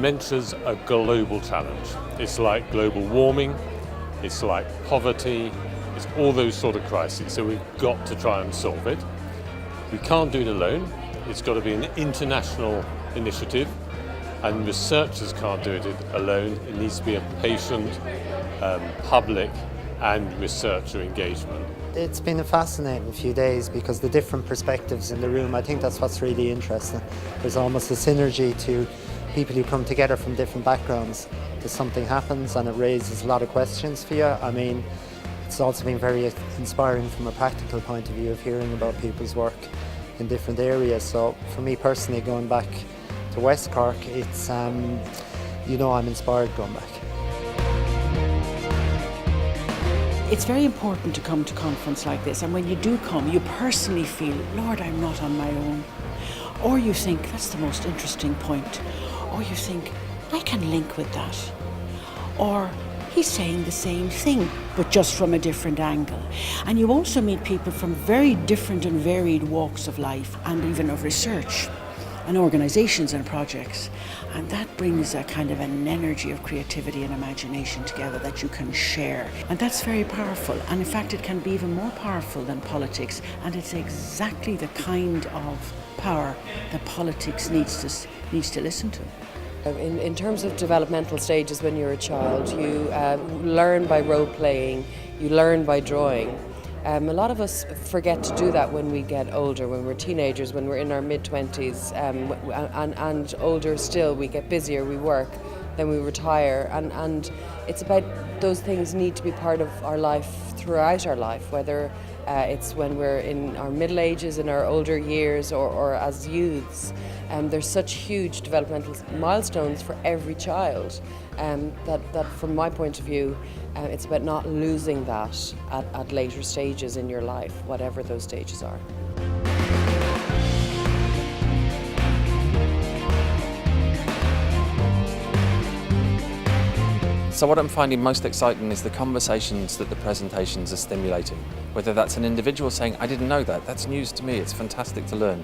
Dementia's a global challenge. It's like global warming, it's like poverty, it's all those sort of crises. So we've got to try and solve it. We can't do it alone. It's got to be an international initiative, and researchers can't do it alone. It needs to be a patient, public and researcher engagement. It's been a fascinating few days because the different perspectives in the room, I think that's what's really interesting. There's almost a synergy to people who come together from different backgrounds. If something happens and it raises a lot of questions for you. I mean, it's also been very inspiring from a practical point of view of hearing about people's work in different areas. So for me personally, going back to West Cork, it's, I'm inspired going back. It's very important to come to a conference like this, and when you do come, you personally feel, Lord, I'm not on my own. Or you think, that's the most interesting point. Or you think, I can link with that. Or he's saying the same thing, but just from a different angle. And you also meet people from very different and varied walks of life, and even of research, and organisations and projects. And that brings a kind of an energy of creativity and imagination together that you can share. And that's very powerful. And in fact, it can be even more powerful than politics. And it's exactly the kind of power that politics needs to listen to. In terms of developmental stages when you're a child, you learn by role-playing, you learn by drawing. A lot of us forget to do that when we get older, when we're teenagers, when we're in our mid-20s, and older still. We get busier, we work, then we retire, and it's about those things need to be part of our life throughout our life, whether it's when we're in our middle ages, in our older years, or as youths. There's such huge developmental milestones for every child that from my point of view, it's about not losing that at later stages in your life, whatever those stages are. So what I'm finding most exciting is the conversations that the presentations are stimulating. Whether that's an individual saying, I didn't know that, that's news to me, it's fantastic to learn.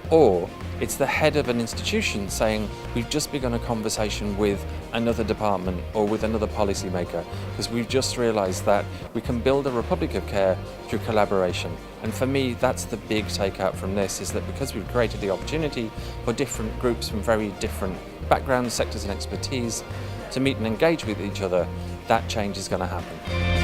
Or it's the head of an institution saying, we've just begun a conversation with another department or with another policymaker, because we've just realised that we can build a Republic of Care through collaboration. And for me, that's the big takeout from this, is that because we've created the opportunity for different groups from very different backgrounds, sectors and expertise to meet and engage with each other, that change is going to happen.